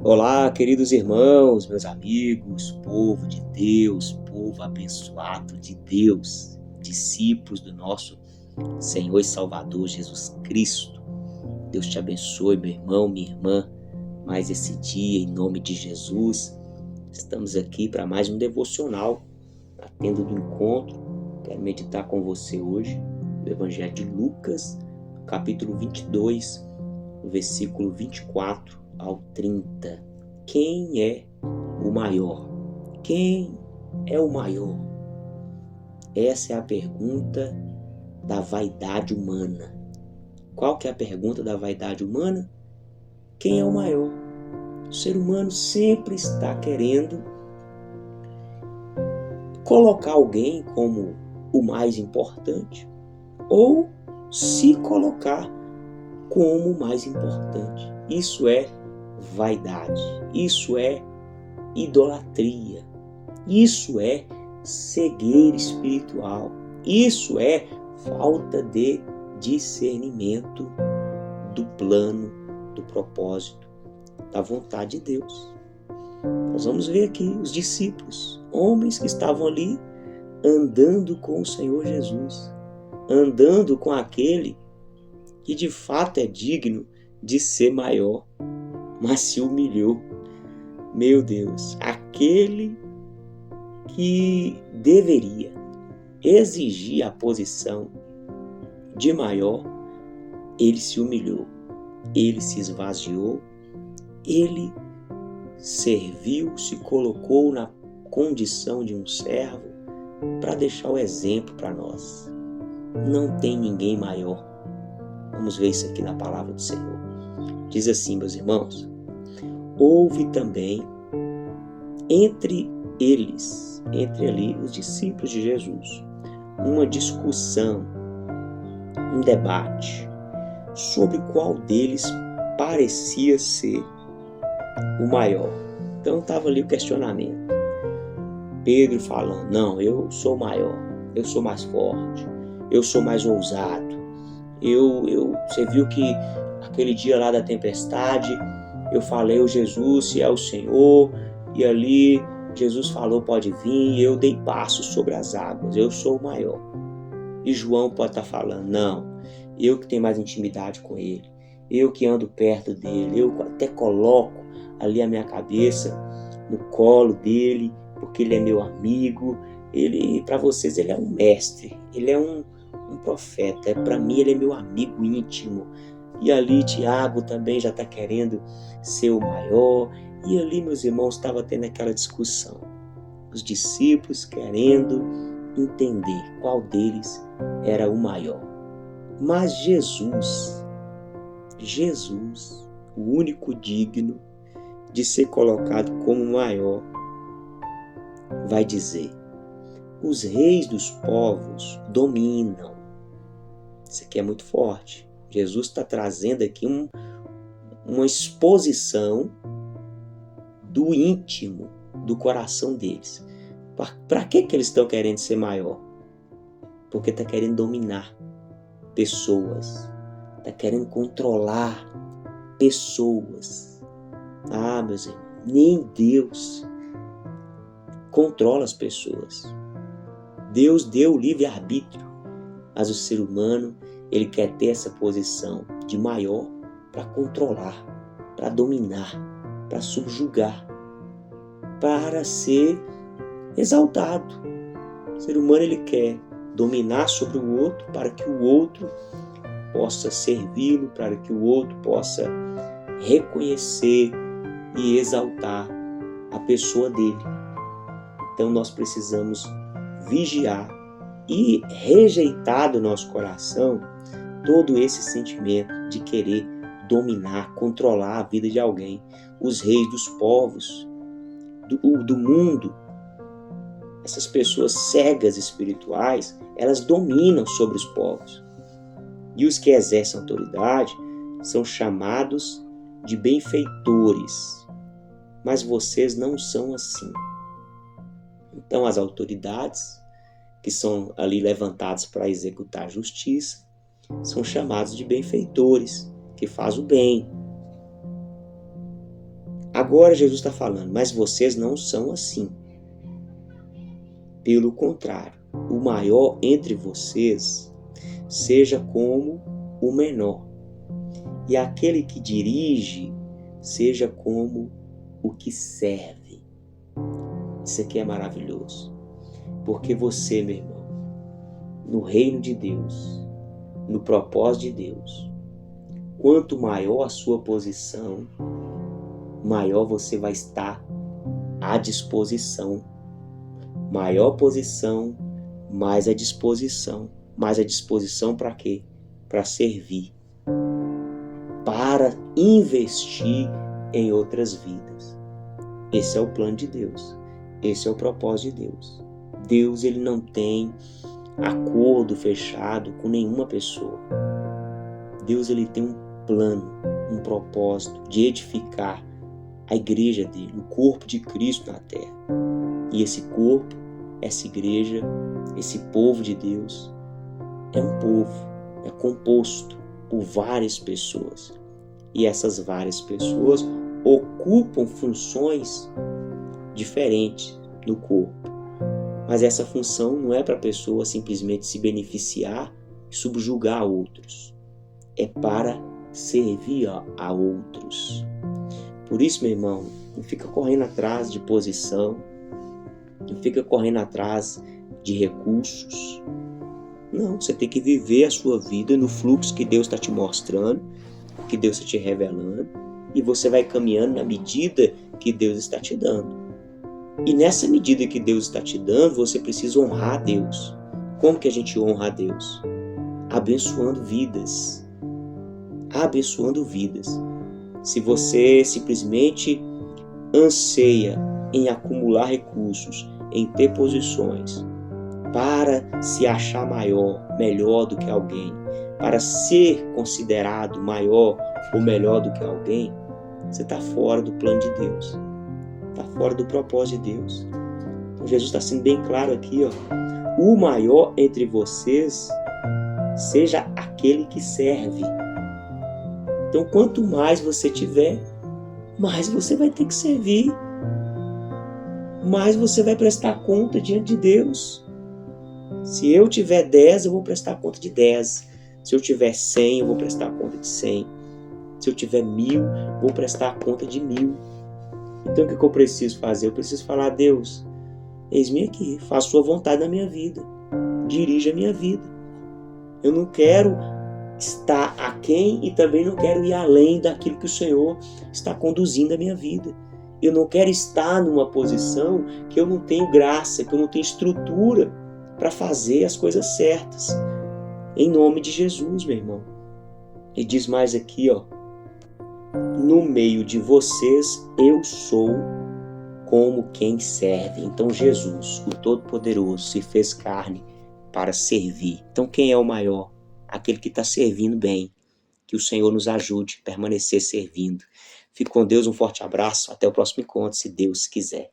Olá, queridos irmãos, meus amigos, povo de Deus, povo abençoado de Deus, discípulos do nosso Senhor e Salvador Jesus Cristo. Deus te abençoe, meu irmão, minha irmã, mais esse dia, em nome de Jesus. Estamos aqui para mais um devocional, na tenda do encontro. Quero meditar com você hoje no Evangelho de Lucas, capítulo 22, no versículo 24 ao 30. Quem é o maior? Quem é o maior? Essa é a pergunta da vaidade humana. Qual que é a pergunta da vaidade humana? Quem é o maior? O ser humano sempre está querendo colocar alguém como o mais importante ou se colocar como o mais importante. Isso é vaidade, isso é idolatria, isso é cegueira espiritual, isso é falta de discernimento do plano, do propósito, da vontade de Deus. Nós vamos ver aqui os discípulos, homens que estavam ali andando com o Senhor Jesus, andando com aquele que de fato é digno de ser maior, mas se humilhou. Meu Deus, aquele que deveria exigir a posição de maior, ele se humilhou, ele se esvaziou, ele serviu, se colocou na condição de um servo para deixar o exemplo para nós. Não tem ninguém maior. Vamos ver isso aqui na palavra do Senhor. Diz assim, meus irmãos: houve também entre eles, entre ali os discípulos de Jesus, uma discussão, um debate sobre qual deles parecia ser o maior. Então estava ali o questionamento. Pedro falando: não, eu sou maior, eu sou mais forte, eu sou mais ousado. Você viu que aquele dia lá da tempestade, eu falei: o Jesus, se é o Senhor, e ali Jesus falou: pode vir, e eu dei passos sobre as águas, eu sou o maior. E João pode estar falando: não, eu que tenho mais intimidade com ele, eu que ando perto dele, eu até coloco ali a minha cabeça no colo dele, porque ele é meu amigo. Ele, para vocês, ele é um mestre, ele é um profeta. Para mim, ele é meu amigo íntimo. E ali Tiago também já está querendo ser o maior. E ali, meus irmãos, estava tendo aquela discussão. Os discípulos querendo entender qual deles era o maior. Mas Jesus, o único digno de ser colocado como maior, vai dizer: os reis dos povos dominam. Isso aqui é muito forte. Jesus está trazendo aqui uma exposição do íntimo, do coração deles. Para que eles estão querendo ser maior? Porque está querendo dominar pessoas, está querendo controlar pessoas. Ah, meus irmãos, nem Deus controla as pessoas. Deus deu o livre-arbítrio, mas o ser humano, ele quer ter essa posição de maior para controlar, para dominar, para subjugar, para ser exaltado. O ser humano, ele quer dominar sobre o outro para que o outro possa servi-lo, para que o outro possa reconhecer e exaltar a pessoa dele. Então nós precisamos vigiar e rejeitar do nosso coração todo esse sentimento de querer dominar, controlar a vida de alguém. Os reis dos povos, do mundo, essas pessoas cegas espirituais, elas dominam sobre os povos. E os que exercem autoridade são chamados de benfeitores. Mas vocês não são assim. Então as autoridades que são ali levantadas para executar a justiça são chamados de benfeitores, que faz o bem. Agora Jesus está falando, mas vocês não são assim. Pelo contrário, o maior entre vocês seja como o menor, e aquele que dirige seja como o que serve. Isso aqui é maravilhoso, porque você, meu irmão, no reino de Deus, no propósito de Deus, quanto maior a sua posição, maior você vai estar à disposição. Maior posição, mais a disposição. Mais a disposição para quê? Para servir. Para investir em outras vidas. Esse é o plano de Deus. Esse é o propósito de Deus. Deus, ele não tem acordo fechado com nenhuma pessoa. Deus, ele tem um plano, um propósito de edificar a igreja dele, o corpo de Cristo na terra. E esse corpo, essa igreja, esse povo de Deus, é um povo, é composto por várias pessoas. E essas várias pessoas ocupam funções diferentes no corpo. Mas essa função não é para a pessoa simplesmente se beneficiar e subjugar outros. É para servir a outros. Por isso, meu irmão, não fica correndo atrás de posição, não fica correndo atrás de recursos. Não, você tem que viver a sua vida no fluxo que Deus está te mostrando, que Deus está te revelando, e você vai caminhando na medida que Deus está te dando. E nessa medida que Deus está te dando, você precisa honrar a Deus. Como que a gente honra a Deus? Abençoando vidas. Abençoando vidas. Se você simplesmente anseia em acumular recursos, em ter posições, para se achar maior, melhor do que alguém, para ser considerado maior ou melhor do que alguém, você está fora do plano de Deus. Está fora do propósito de Deus. Então Jesus está sendo bem claro aqui, ó. O maior entre vocês seja aquele que serve. Então, quanto mais você tiver, mais você vai ter que servir. Mais você vai prestar conta diante de Deus. Se eu tiver 10, eu vou prestar conta de 10. Se eu tiver 100, eu vou prestar conta de 100. Se eu tiver 1000, vou prestar conta de 1000. Então, o que eu preciso fazer? Eu preciso falar: Deus, eis-me aqui, faça sua vontade na minha vida. Dirija a minha vida. Eu não quero estar aquém e também não quero ir além daquilo que o Senhor está conduzindo a minha vida. Eu não quero estar numa posição que eu não tenho graça, que eu não tenho estrutura para fazer as coisas certas. Em nome de Jesus, meu irmão. E diz mais aqui, ó. No meio de vocês eu sou como quem serve. Então Jesus, o Todo-Poderoso, se fez carne para servir. Então quem é o maior? Aquele que está servindo bem. Que o Senhor nos ajude a permanecer servindo. Fique com Deus, um forte abraço. Até o próximo encontro, se Deus quiser.